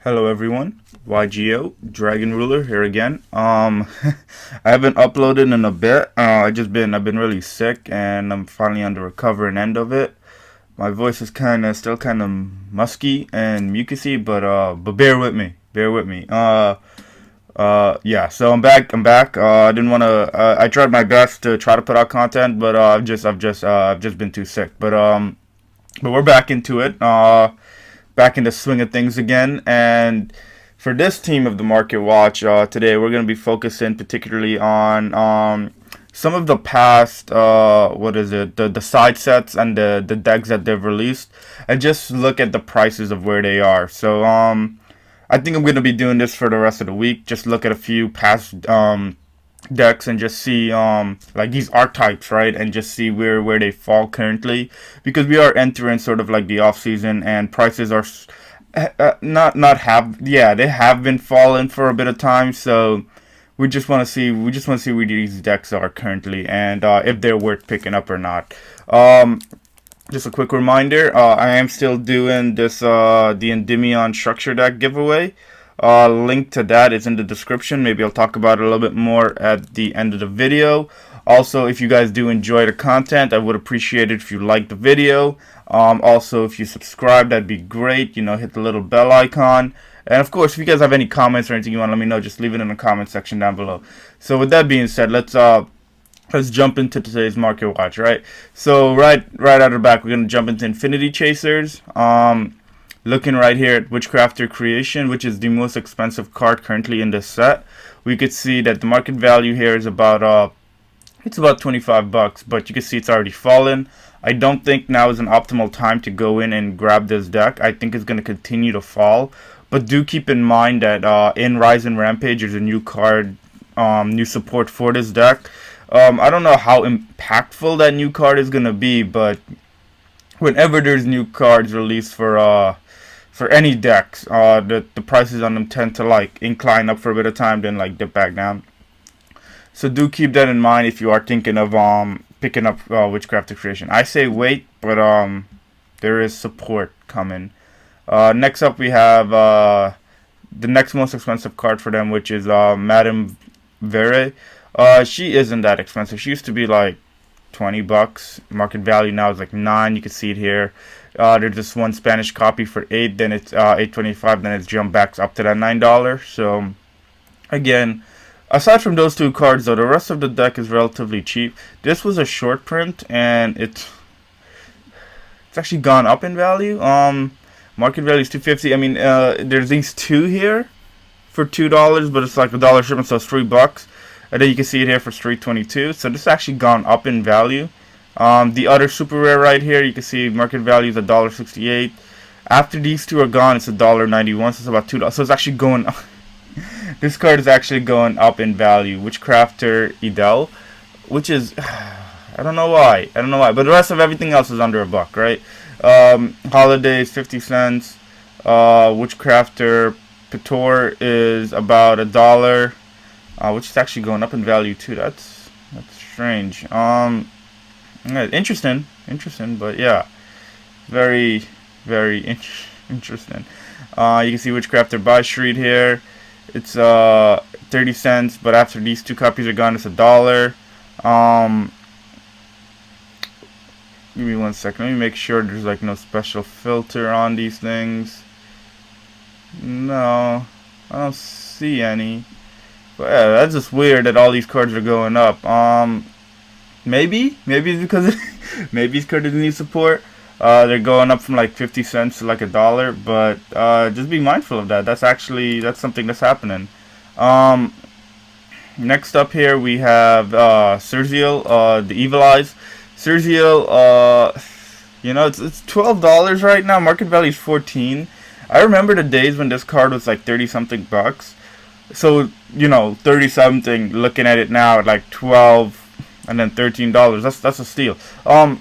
Hello everyone, YGO Dragon Ruler here again. I haven't uploaded in a bit. I've been really sick, and I'm finally on the recovering end of it. My voice is still kind of musky and mucusy, but bear with me, bear with me. Yeah. So I'm back. I didn't want to. I tried my best to try to put out content, but I've just been too sick. But we're back into it. Back in the swing of things again. And for this team of the Market Watch today, we're going to be focusing particularly on some of the past, the side sets and the decks that they've released, and just look at the prices of where they are. So I think I'm going to be doing this for the rest of the week. Just look at a few past decks and just see like these archetypes, right, and just see where they fall currently, because we are entering sort of like the off season, and prices are not have yeah, they have been falling for a bit of time. So we just want to see where these decks are currently, and if they're worth picking up or not. Just a quick reminder, I am still doing this the Endymion structure deck giveaway. Link to that is in the description. Maybe I'll talk about it a little bit more at the end of the video. Also, if you guys do enjoy the content, I would appreciate it if you like the video. Also, if you subscribe, that'd be great. You know, hit the little bell icon. And of course, if you guys have any comments or anything you want to let me know, just leave it in the comment section down below. So with that being said, let's jump into today's market watch, right? So right out of the back, we're gonna jump into Infinity Chasers. Looking right here at Witchcrafter Creation, which is the most expensive card currently in this set, we could see that the market value here is about it's about 25 bucks, but you can see it's already fallen. I don't think now is an optimal time to go in and grab this deck. I think it's going to continue to fall, but do keep in mind that in Rise and Rampage there's a new card, new support for this deck. I don't know how impactful that new card is going to be, but whenever there's new cards released for any decks, the prices on them tend to like incline up for a bit of time, then like dip back down. So do keep that in mind if you are thinking of picking up Witchcraft Creation. I say wait, but there is support coming. Next up we have the next most expensive card for them, which is Madame Vere. She isn't that expensive. She used to be like 20 bucks. Market value now is like 9. You can see it here. There's just one Spanish copy for 8. Then it's 8.25. Then it's jumped back up to that $9. So again, aside from those two cards, though, the rest of the deck is relatively cheap. This was a short print, and it's actually gone up in value. Market value is $2.50. I mean, there's these two here for $2, but it's like a dollar shipment, so it's $3. And then you can see it here for $3.22. So this actually gone up in value. The other super rare right here, you can see market value is $1.68. After these two are gone, it's $1.91. So it's about $2. So it's actually going up. This card is actually going up in value. Witchcrafter Idel, which is I don't know why. But the rest of everything else is under $1, right? Holidays 50 cents. Witchcrafter Pitor is about $1. Which is actually going up in value too. That's strange. Yeah, interesting, but yeah, very interesting. You can see Witchcrafter Buy Street here. It's 30 cents, but after these two copies are gone, it's $1. Give me 1 second. Let me make sure there's like no special filter on these things. No, I don't see any. But yeah, that's just weird that all these cards are going up. Maybe it's because maybe it's because of the new support. They're going up from like 50 cents to like $1, but just be mindful of that. That's something that's happening. Next up here we have Sergio, the Evil Eyes. Sergio, you know, it's $12 right now. Market value is 14. I remember the days when this card was like 30 something bucks. So, you know, 30 something, looking at it now at like 12 and then $13. That's a steal. I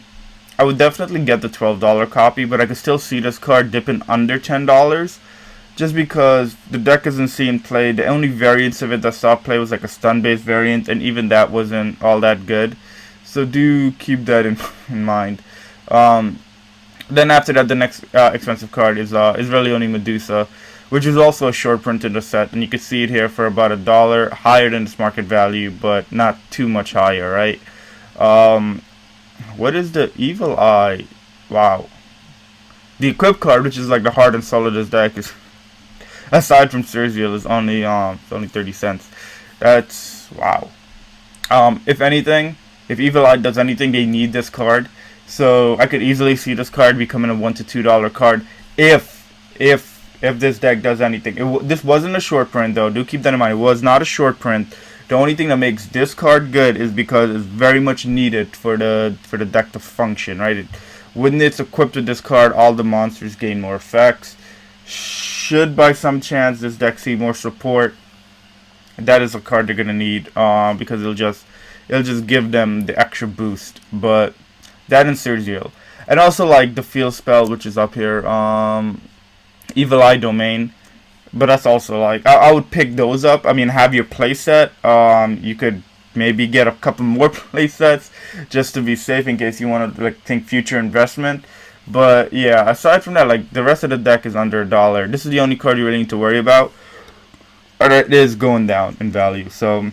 would definitely get the $12 copy, but I could still see this card dipping under $10 just because the deck isn't seeing play. The only variants of it that saw play was like a stun-based variant, and even that wasn't all that good. So do keep that in mind. Then after that, the next expensive card is really only Medusa, which is also a short print in the set, and you can see it here for about $1, higher than its market value, but not too much higher, right? What is the Evil Eye? Wow. The equip card, which is like the hard and soul of this deck, is aside from Sergio, is only it's only 30 cents. That's wow. If anything, if Evil Eye does anything, they need this card. So I could easily see this card becoming a $1 to $2 card if this deck does anything. This wasn't a short print though. Do keep that in mind. It was not a short print. The only thing that makes this card good is because it's very much needed for the deck to function, right? When it's equipped with this card, all the monsters gain more effects. Should by some chance this deck see more support, that is a card they're gonna need, because it'll just give them the extra boost. But that and Sergio, and also like the field spell, which is up here, Evil Eye Domain. But that's also like I would pick those up. I mean, have your playset. You could maybe get a couple more playsets just to be safe in case you want to like think future investment. But yeah, aside from that, like the rest of the deck is under $1. This is the only card you really need to worry about. But it is going down in value, so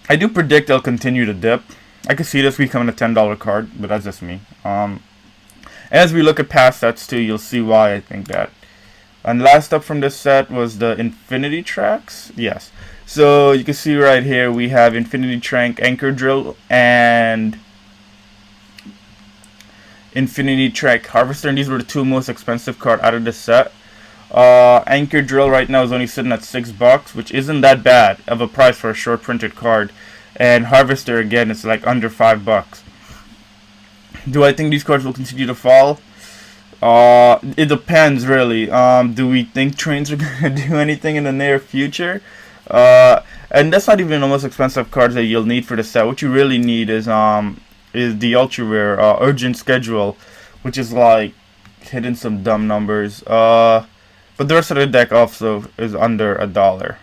I do predict it'll continue to dip. I could see this becoming a $10 card, but that's just me. As we look at past sets too, you'll see why I think that. And last up from this set was the Infinity Tracks. Yes. So you can see right here we have Infinity Trank, Anchor Drill, and Infinity Trank Harvester. And these were the two most expensive cards out of this set. Anchor Drill right now is only sitting at $6, which isn't that bad of a price for a short printed card. And Harvester again, it's like under $5. Do I think these cards will continue to fall? It depends really. Do we think trains are gonna do anything in the near future? And that's not even the most expensive cards that you'll need for the set. What you really need is the ultra rare Urgent Schedule, which is like hitting some dumb numbers. But the rest of the deck also is under $1.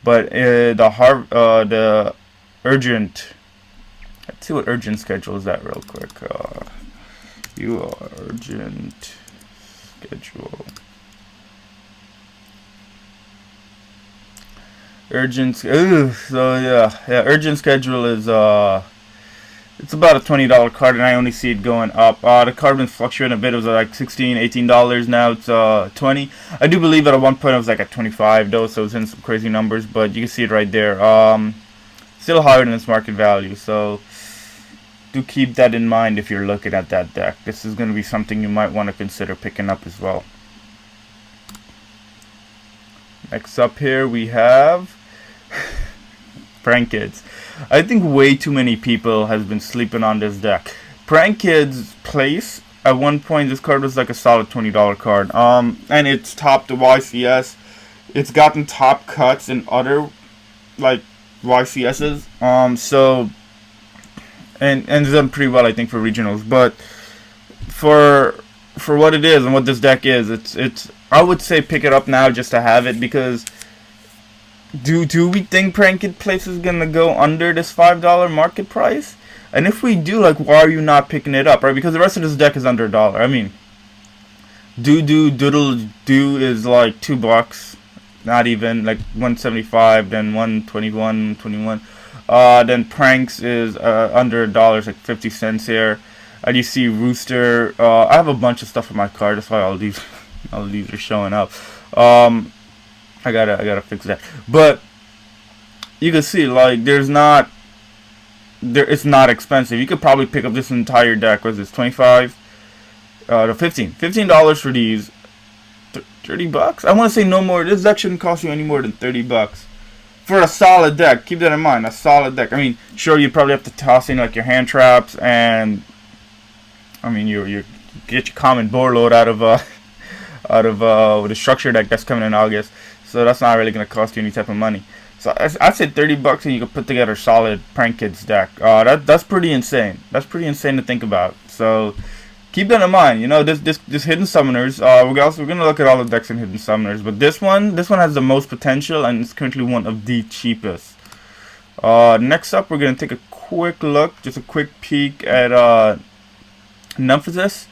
But the Urgent. Let's see what Urgent Schedule is at real quick. Urgent Schedule. Urgent Schedule is it's about a $20 card, and I only see it going up. The card been fluctuating a bit. It was like $16, $18. Now it's $20. I do believe at one point it was like at $25 though, so it's in some crazy numbers. But you can see it right there. Still higher than its market value. So do keep that in mind if you're looking at that deck. This is going to be something you might want to consider picking up as well. Next up here we have Prank Kids. I think way too many people has been sleeping on this deck. Prank Kids Place, at one point this card was like a solid $20 card. And it's topped the YCS. It's gotten top cuts in other like YCSs. So and it's done pretty well, I think, for regionals. But for what it is and what this deck is, it's I would say pick it up now just to have it, because do we think Prank Kid Place is gonna go under this $5 market price? And if we do, like, why are you not picking it up, right? Because the rest of this deck is under $1. I mean, Doodle Do is like $2, not even, like 175, then 121, 21. Then Pranks is under $1, like 50 cents here. And you see Rooster. I have a bunch of stuff in my card. That's why all these are showing up. I gotta fix that. But you can see, like, it's not expensive. You could probably pick up this entire deck. What is this? 25 to $15 for these. $30. I want to say no more. This deck shouldn't cost you any more than $30 for a solid deck. Keep that in mind. A solid deck. I mean, sure, you probably have to toss in like your hand traps, and I mean you get your common board load out of the structure deck that's coming in August. So that's not really gonna cost you any type of money. So I'd say $30 and you could put together a solid Prank Kids deck. That's pretty insane. That's pretty insane to think about. So keep that in mind. You know, this hidden summoners. We're gonna look at all the decks in hidden summoners, but this one has the most potential, and it's currently one of the cheapest. Next up, we're gonna take a quick look, just a quick peek at Nemesis.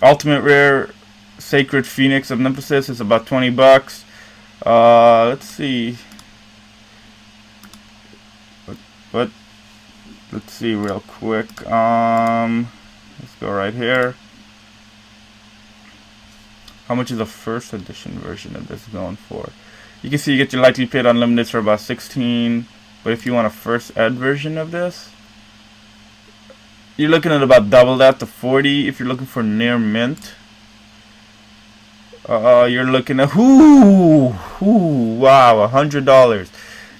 Ultimate Rare Sacred Phoenix of Nemesis is about 20 bucks. Let's see. But let's see real quick. Let's go right here. How much is the first edition version of this going for? You can see you get your likely paid unlimited for about 16. But if you want a first ed version of this, you're looking at about double that to 40. If you're looking for near mint, you're looking at wow, $100.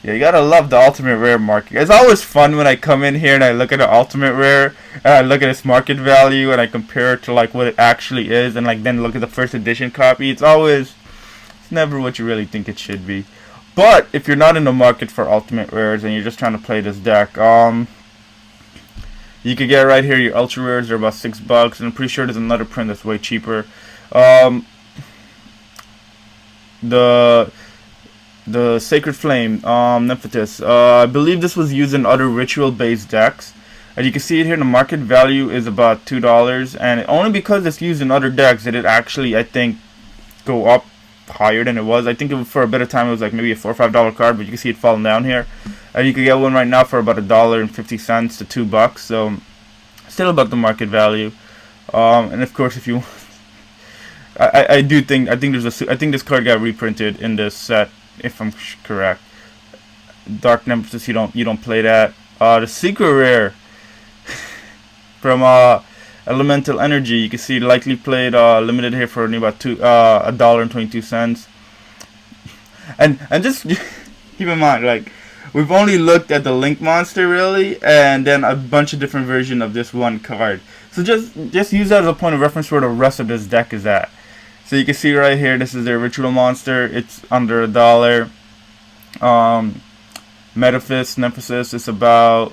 Yeah, you gotta love the ultimate rare market. It's always fun when I come in here and I look at the ultimate rare and I look at its market value and I compare it to like what it actually is, and like then look at the first edition copy. It's never what you really think it should be. But if you're not in the market for ultimate rares and you're just trying to play this deck, you could get right here your ultra rares. They're about $6, and I'm pretty sure there's another print that's way cheaper. The Sacred Flame, Nemesis. I believe this was used in other ritual-based decks. As you can see it here, the market value is about $2, and only because it's used in other decks did it actually, I think, go up higher than it was. I think for a better time it was like maybe a $4 or $5 card, but you can see it falling down here. And you can get one right now for about $1.50 to $2, so still about the market value. And of course, if you, I think this card got reprinted in this set, if I'm correct. Dark Nemesis, you don't play that. The secret rare from Elemental Energy, you can see likely played limited here for only about $1.22. And just keep in mind, like, we've only looked at the Link Monster really, and then a bunch of different versions of this one card. So just use that as a point of reference where the rest of this deck is at. So you can see right here, this is their Ritual Monster. It's under $1. Metaphys, Nemesis, it's about.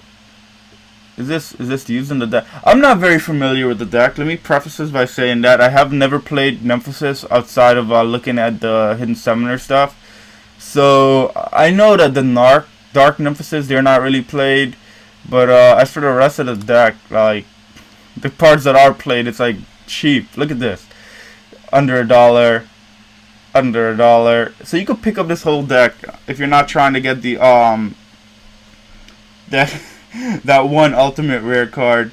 Is this used in the deck? I'm not very familiar with the deck. Let me preface this by saying that I have never played Nemesis outside of looking at the Hidden Summoner stuff. So I know that the Dark Nemesis, they're not really played. But as for the rest of the deck, like the parts that are played, it's like cheap. Look at this. Under $1. Under $1. So you could pick up this whole deck if you're not trying to get the that one ultimate rare card.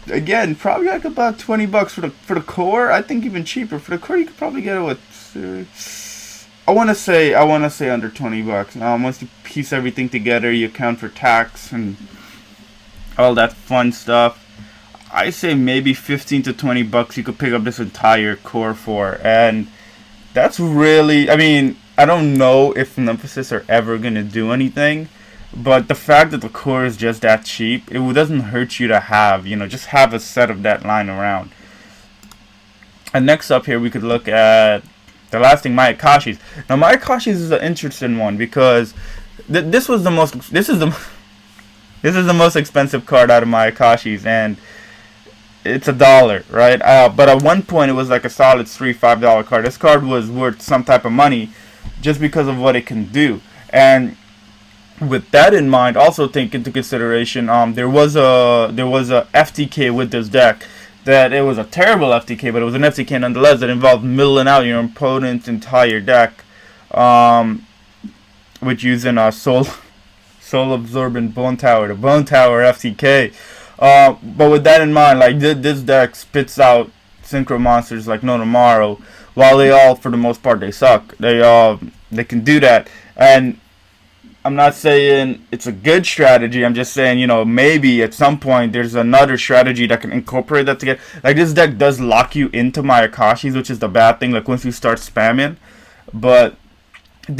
Again, probably like about $20 for the core. I think even cheaper for the core. You could probably get it with. I want to say under $20. Once you piece everything together, you account for tax and all that fun stuff. I say maybe $15 to $20 you could pick up this entire core for, and that's really. I mean, I don't know if Nemesis are ever gonna do anything. But the fact that the core is just that cheap, it doesn't hurt you to have, just have a set of that lying around. And next up here, we could look at the last thing, Mayakashis. Now, Mayakashis is an interesting one because this is the most expensive card out of Mayakashis, and it's $1, right? But at one point, it was like a solid $3-5 card. This card was worth some type of money just because of what it can do, and with that in mind, also take into consideration there was a FTK with this deck that it was a terrible FTK, but it was an FTK nonetheless that involved milling out your opponent's entire deck, with using a soul absorbent Bone Tower, the Bone Tower FTK. But with that in mind, like this deck spits out synchro monsters like no tomorrow. While they all, for the most part, they suck. They can do that, and I'm not saying it's a good strategy. I'm just saying, maybe at some point there's another strategy that can incorporate that together. Like this deck does lock you into Mayakashis, which is the bad thing. Like once you start spamming, but I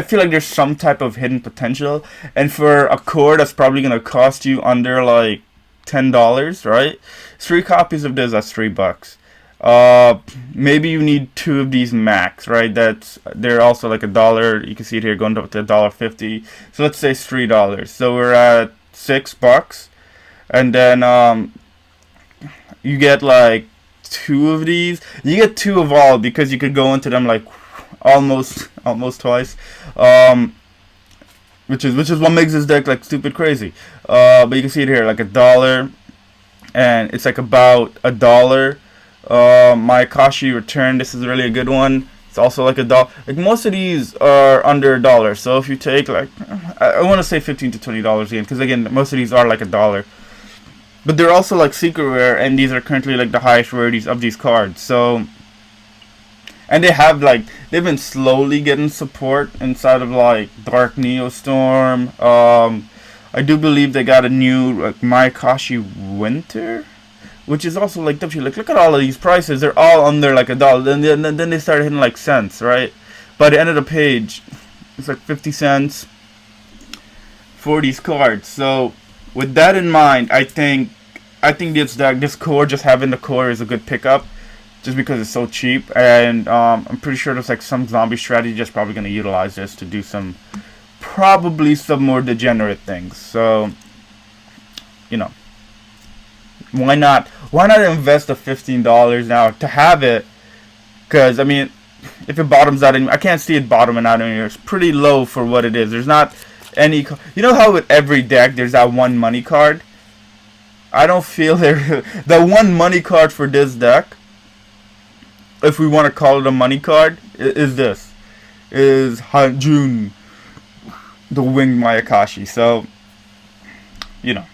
feel like there's some type of hidden potential. And for a core that's probably gonna cost you under like $10, right? 3 copies of this, that's $3. Maybe you need 2 of these max, right? They're also like $1. You can see it here going up to $1.50. So let's say it's $3. So we're at $6, and then you get like 2 of these. You get 2 of all because you could go into them like almost twice. Which is what makes this deck like stupid crazy. But you can see it here like $1, and it's like about $1. My Akashi Return. This is really a good one. It's also like $1. Like most of these are under $1. So if you take like, I want to say $15 to $20 again, because again most of these are like $1. But they're also like secret rare, and these are currently like the highest rarities of these cards. So, and they've been slowly getting support inside of like Dark Neostorm. I do believe they got a new like Mayakashi Winter, which is also like W. Like look at all of these prices; they're all under like $1. Then they started hitting like cents, right? By the end of the page, it's like 50 cents for these cards. So with that in mind, I think this core, just having the core, is a good pickup, just because it's so cheap, and I'm pretty sure there's like some zombie strategy just probably going to utilize this to do probably some more degenerate things. So, you know, why not invest the $15 now to have it? Because I mean, if it bottoms out, I can't see it bottoming out anywhere. It's pretty low for what it is. There's not any, you know how with every deck there's that one money card. I don't feel there. The one money card for this deck, if we want to call it a money card, is Hanjun, the winged Mayakashi. So, you know,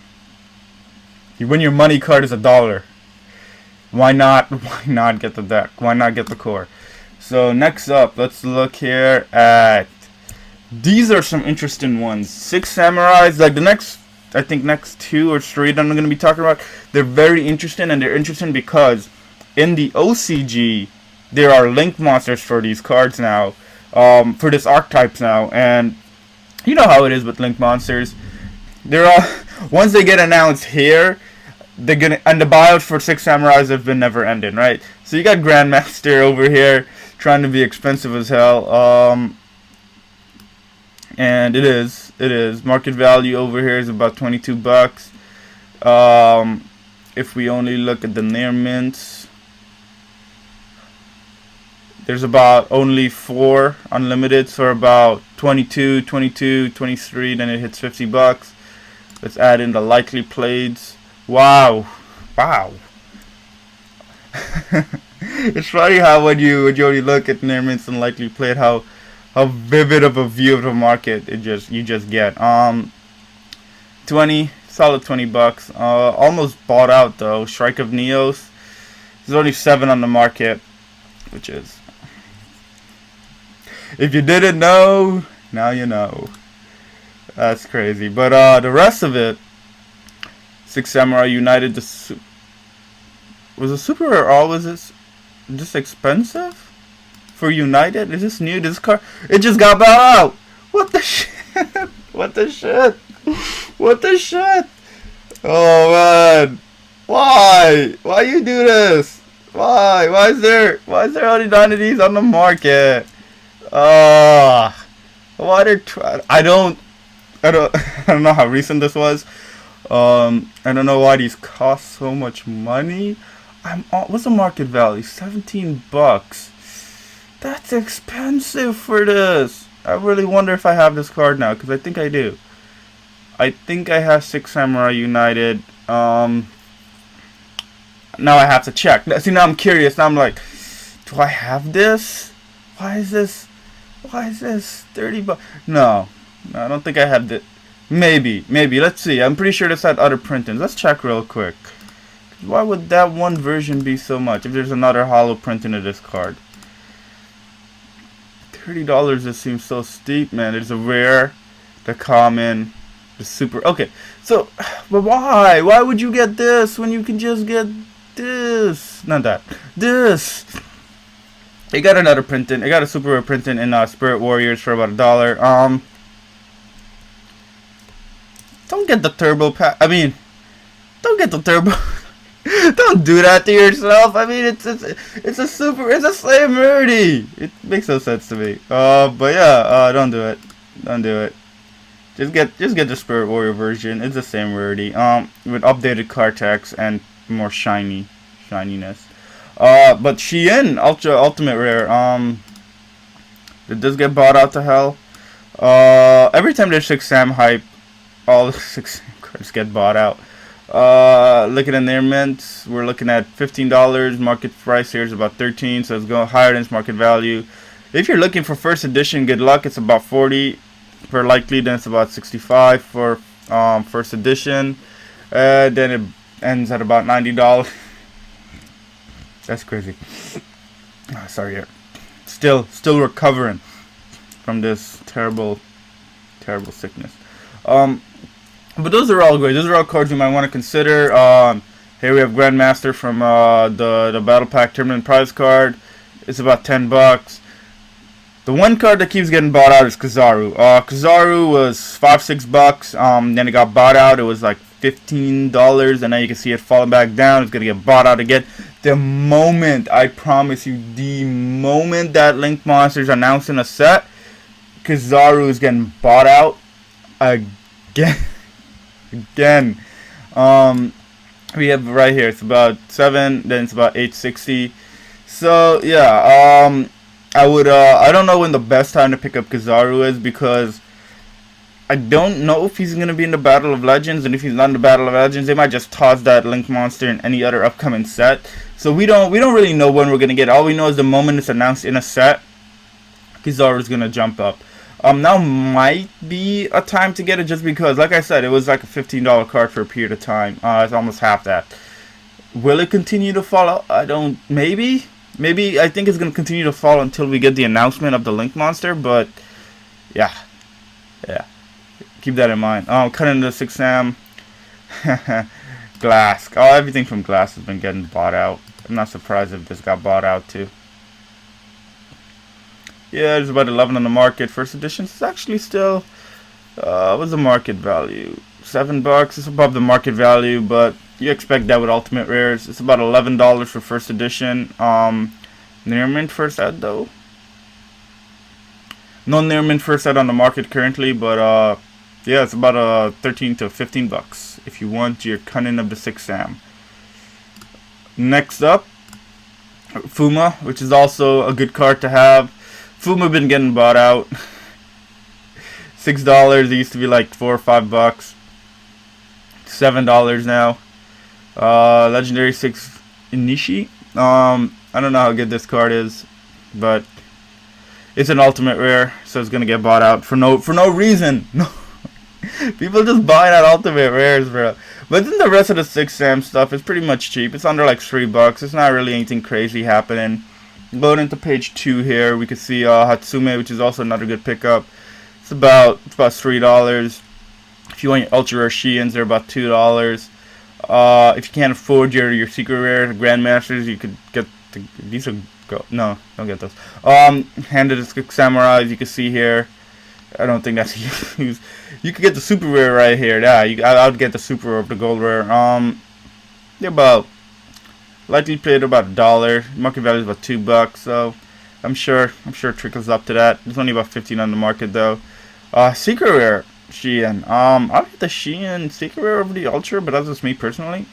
when your money card is $1, why not get the deck? Why not get the core? So next up, let's look here at, these are some interesting ones. 6 Samurais, like the next, I think next 2 or 3 that I'm going to be talking about, they're very interesting, and they're interesting because in the OCG there are link monsters for these cards now, for this archetypes now, and you know how it is with link monsters. They're all, once they get announced here, they're gonna, and the buyouts for 6 Samurais have been never ending, right? So you got Grandmaster over here trying to be expensive as hell, and it is market value over here is about $22. If we only look at the near mints, there's about only 4 unlimited for about 22, 23, then it hits $50. Let's add in the likely plays. Wow. It's funny how when you only look at near mints and likely played, how vivid of a view of the market you just get. 20, solid $20. Almost bought out though. Strike of Neos. There's only 7 on the market, which is, if you didn't know, now you know. That's crazy. But the rest of it, 6 Samurai United, was a super rare, or was this just expensive for United? Is this new? This car, it just got bought out. What the shit? What the shit? What the shit? Oh man, why you do this? Why is there only 9 of these on the market? Why they're I don't know how recent this was. I don't know why these cost so much money. What's the market value? $17. That's expensive for this. I really wonder if I have this card now, because I think I do. I think I have 6 Samurai United. Now I have to check. See, now I'm curious. Now I'm like, do I have this? Why is this $30? No, I don't think I have this. Maybe. Let's see. I'm pretty sure this had other printings. Let's check real quick. Why would that one version be so much if there's another hollow printing of this card? $30 just seems so steep, man. There's a rare, the common, the super. Okay, so, but why? Why would you get this when you can just get this? Not that. This. They got another printing. They got a super rare printing in Spirit Warriors for about $1. Don't get the turbo pack. I mean, don't get the turbo. Don't do that to yourself. I mean, it's a slam rarity. It makes no sense to me. But yeah, don't do it. Don't do it. Just get the Spirit Warrior version. It's the same rarity. With updated card text and more shininess. But Shein Ultimate Rare. Did this get bought out to hell? Every time there's 6 Sam hype, all the 6 cards get bought out. Looking at their mints, we're looking at $15. Market price here is about 13, so it's going higher than its market value. If you're looking for first edition, good luck. It's about 40 for likely, then it's about 65 for first edition. Then it ends at about $90. That's crazy. Oh, sorry, still recovering from this terrible sickness. But those are all great. Those are all cards you might want to consider. Here we have Grandmaster from the Battle Pack Tournament prize card. It's about $10. The one card that keeps getting bought out is Kizaru. Kizaru was $5-6. Then it got bought out. It was like $15, and now you can see it falling back down. It's gonna get bought out again. The moment, I promise you, the moment that Link Monsters announcing a set, Kizaru is getting bought out again. We have right here, it's about 7, then it's about 860. So yeah, I don't know when the best time to pick up Kizaru is, because I don't know if he's gonna be in the Battle of Legends, and if he's not in the Battle of Legends, they might just toss that Link monster in any other upcoming set. So we don't really know when we're gonna get it. All we know is the moment it's announced in a set, Kizaru's gonna jump up. Now might be a time to get it, just because, like I said, it was like a $15 card for a period of time. It's almost half that. Will it continue to fall out? I don't. Maybe. I think it's gonna continue to fall until we get the announcement of the Link monster. But yeah. Keep that in mind. Cutting the 6am. Glass. Everything from Glass has been getting bought out. I'm not surprised if this got bought out too. Yeah, there's about 11 on the market. First edition is actually still, what's the market value? $7. It's above the market value, but you expect that with Ultimate Rares. It's about $11 for first edition. Near mint first set though. No near mint first set on the market currently, but yeah, it's about 13 to $15 if you want your Cunning of the 6am. Next up, Fuma, which is also a good card to have. Fuma been getting bought out. $6. It used to be like $4 or $5. $7 now. Legendary 6 Inishi. I don't know how good this card is, but it's an ultimate rare, so it's gonna get bought out for no reason. No, people just buying out ultimate rares, bro. But then the rest of the 6am stuff is pretty much cheap. It's under like $3. It's not really anything crazy happening. Going into page 2 here, we can see Hatsume, which is also another good pickup. It's about $3. If you want your ultra rare Shiens, they're about $2. If you can't afford your secret rare Grandmasters, you could get these are no, don't get those. Hand of the Six Samurais, you can see here. I don't think that's used. You could get the super rare right here. Yeah, I would get the super rare of the gold rare. They're about likely paid about $1. Market value is about $2, so I'm sure it trickles up to that. There's only about 15 on the market though. Secret rare Shien. I'll get the Shien secret rare over the ultra, but that's just me personally.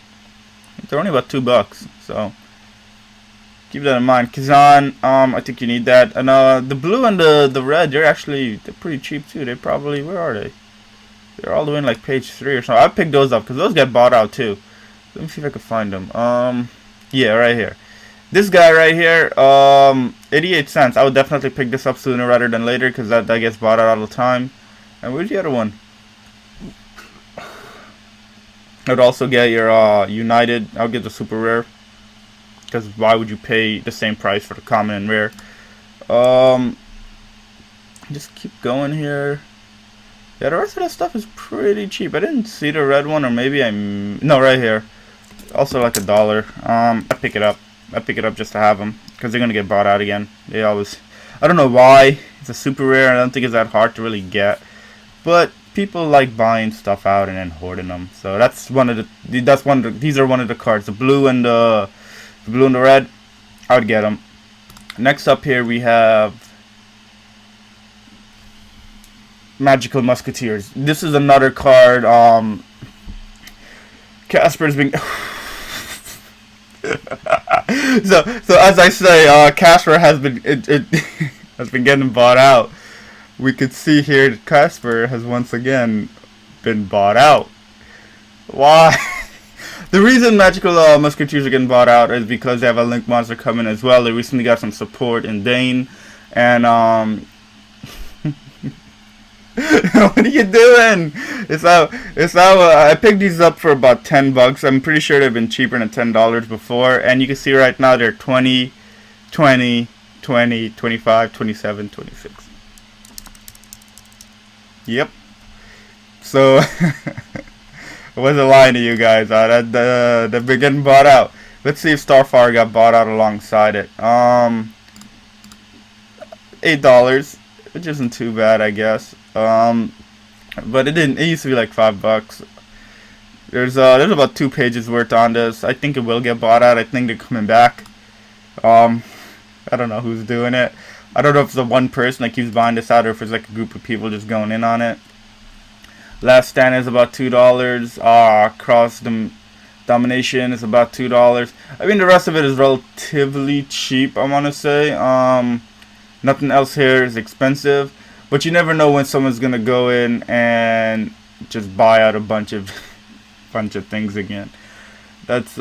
They're only about $2, so keep that in mind. Kazan, I think you need that. And the blue and the red, they're pretty cheap too. They probably, where are they? They're all the way in like page 3 or something. I picked those up because those get bought out too. Let me see if I can find them. Yeah, right here. This guy right here, 88 cents. I would definitely pick this up sooner rather than later, because that gets bought out all the time. And where's the other one? I would also get your United. I'll get the super rare, because why would you pay the same price for the common and rare? Just keep going here. Yeah, the rest of that stuff is pretty cheap. I didn't see the red one, or maybe no, right here. Also like $1. I pick it up. I pick it up just to have them, because they're gonna get bought out again. They always. I don't know why. It's a super rare. I don't think it's that hard to really get, but people like buying stuff out and then hoarding them. So that's one of the. These are one of the cards. The blue and the red. I would get them. Next up here we have Magical Musketeers. This is another card. Casper's been. so as I say, Casper has been has been getting bought out. We could see here that Casper has once again been bought out. Why? The reason Magical Musketeers are getting bought out is because they have a Link Monster coming as well. They recently got some support in Dane, and what are you doing? It's how I picked these up for about $10. I'm pretty sure they've been cheaper than $10 before, and you can see right now they're 20, 20, 20, 25, 27, 26. Yep. So I wasn't lying to you guys. They've been getting bought out. Let's see if Starfire got bought out alongside it. $8, which isn't too bad, I guess. But it didn't. It used to be like $5. There's about 2 pages worth on this. I think it will get bought out. I think they're coming back. I don't know who's doing it. I don't know if it's the one person that keeps buying this out or if it's like a group of people just going in on it. Last Stand is about $2. Cross Domination is about $2. I mean, the rest of it is relatively cheap, I want to say. Nothing else here is expensive. But you never know when someone's going to go in and just buy out a bunch of things again. That's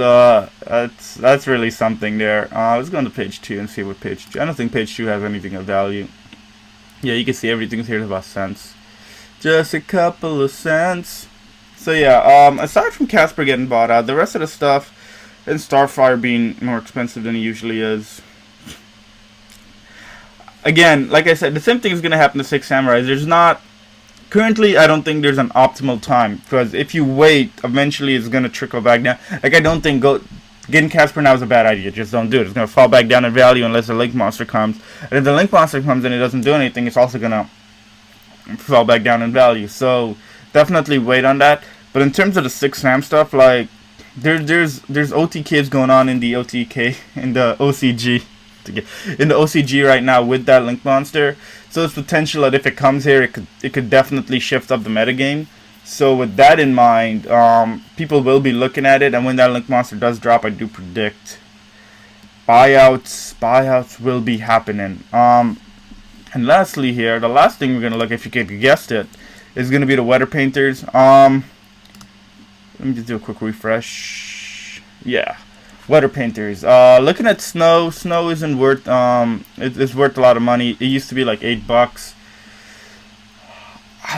really something there. Let's go on to page 2 and see what page 2. I don't think page 2 has anything of value. Yeah, you can see everything's here is about cents. Just a couple of cents. So yeah, aside from Casper getting bought out, the rest of the stuff and Starfire being more expensive than it usually is. Again, like I said, the same thing is going to happen to Six Samurais. There's not... Currently, I don't think there's an optimal time. Because if you wait, eventually it's going to trickle back down. Like, I don't think getting Casper now is a bad idea. Just don't do it. It's going to fall back down in value unless the Link Monster comes. And if the Link Monster comes and it doesn't do anything, it's also going to fall back down in value. So, definitely wait on that. But in terms of the 6 Sam stuff, like, there's OTKs going on in the OTK, in the OCG. In the OCG right now with that Link Monster, so it's potential that if it comes here, it could definitely shift up the metagame. So with that in mind, people will be looking at it, and when that Link Monster does drop, I do predict buyouts will be happening. And lastly here, the last thing we're gonna look, if you could have guessed it, is gonna be the Weather Painters. Let me just do a quick refresh. Yeah. Weather Painters. Looking at Snow isn't worth it's worth a lot of money. It used to be like $8.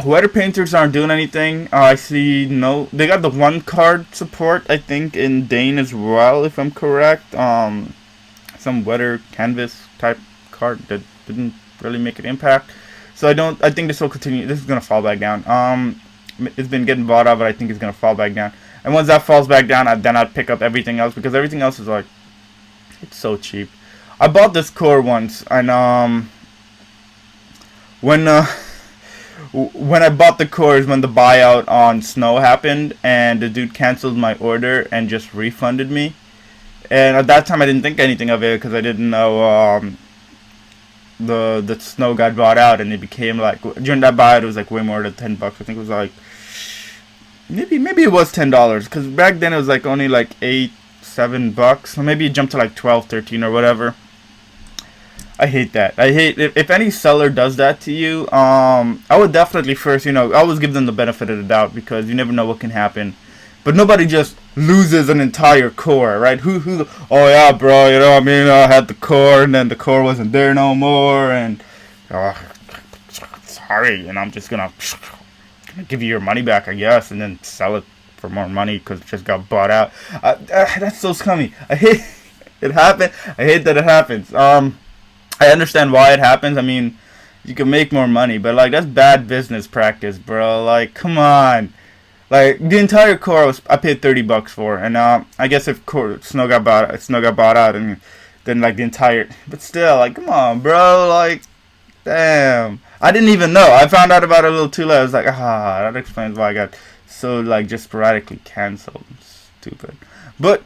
Weather Painters aren't doing anything. I see they got the 1 card support, I think, in Dane as well, if I'm correct. Some weather canvas type card that didn't really make an impact. So I think this will continue. This is gonna fall back down. It's been getting bought out, but I think it's gonna fall back down. And once that falls back down, then I'd pick up everything else, because everything else is like, it's so cheap. I bought this core once, and when I bought the cores, when the buyout on Snow happened, and the dude canceled my order and just refunded me. And at that time, I didn't think anything of it because I didn't know the Snow got bought out, and it became like, during that buyout, it was like way more than $10. I think it was like. Maybe it was $10, because back then it was like only like $8-7, so maybe it jumped to like 12, 13 or whatever. I hate that. I hate if any seller does that to you. I would definitely first, always give them the benefit of the doubt, because you never know what can happen. But nobody just loses an entire core, right? Who? Oh yeah, bro. I had the core, and then the core wasn't there no more, and sorry, and I'm just gonna give you your money back, I guess, and then sell it for more money because it just got bought out. That's so scummy. I hate it happen. I hate that it happens. I understand why it happens. I mean, you can make more money, but like, that's bad business practice, bro. Like, come on. Like, the entire core I paid $30 for, and I guess if Snow got bought out, and then like the entire, but still, like, come on, bro. Like, damn. I didn't even know. I found out about it a little too late. I was like, that explains why I got so, like, just sporadically canceled. Stupid. But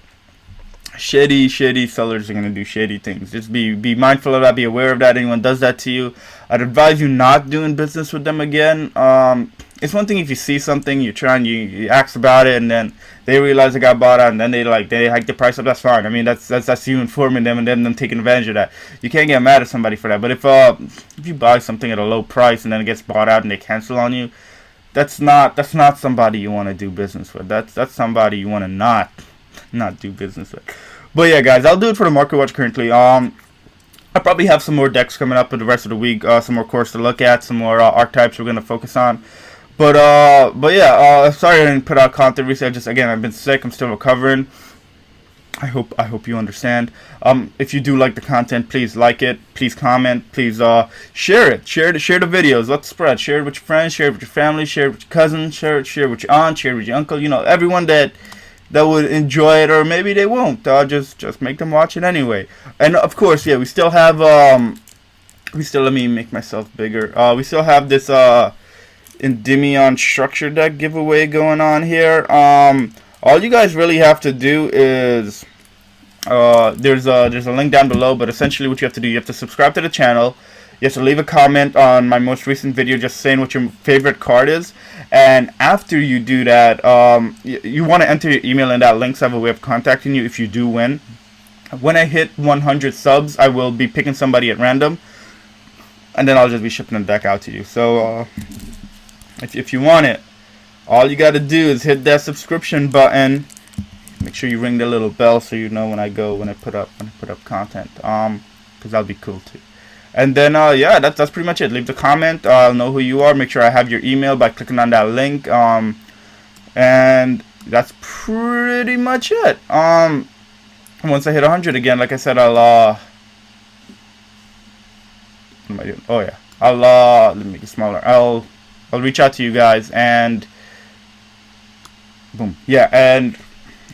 shady sellers are going to do shady things. Just be mindful of that. Be aware of that. Anyone does that to you, I'd advise you not doing business with them again. It's one thing if you see something, you try and you ask about it, and then they realize it got bought out, and then they hike the price up. That's fine. I mean, that's you informing them, and then them taking advantage of that. You can't get mad at somebody for that. But if you buy something at a low price and then it gets bought out and they cancel on you, that's not somebody you want to do business with. That's somebody you want to not not do business with. But yeah, guys, I'll do it for the market watch currently. I probably have some more decks coming up for the rest of the week. Some more cores to look at, some more archetypes we're gonna focus on. But yeah, sorry I didn't put out content recently. Again, I've been sick. I'm still recovering. I hope you understand. If you do like the content, please like it. Please comment. Please share it. Share the videos. Let's spread. Share it with your friends. Share it with your family. Share it with your cousins. Share it with your aunt. Share it with your uncle. You know, everyone that would enjoy it, or maybe they won't. Just make them watch it anyway. And of course, yeah, we still have let me make myself bigger. We still have this Endymion structure deck giveaway going on here. All you guys really have to do is there's a link down below, but essentially what you have to do, you have to subscribe to the channel. You have to leave a comment on my most recent video just saying what your favorite card is. And after you do that, you want to enter your email in that link, so I have a way of contacting you if you do win. When I hit 100 subs, I will be picking somebody at random, and then I'll just be shipping the deck out to you. So if you want it, all you gotta do is hit that subscription button. Make sure you ring the little bell so you know when I put up content. Cause that'll be cool too. And then yeah, that's pretty much it. Leave the comment. I'll know who you are. Make sure I have your email by clicking on that link. And that's pretty much it. Once I hit 100 again, like I said, I'll what am I doing? Oh yeah, I'll let me make it smaller. I'll reach out to you guys and boom. Yeah, and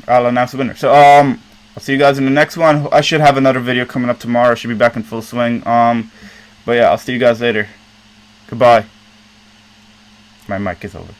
I'll announce the winner. So I'll see you guys in the next one. I should have another video coming up tomorrow. I should be back in full swing. But yeah, I'll see you guys later. Goodbye. My mic is over.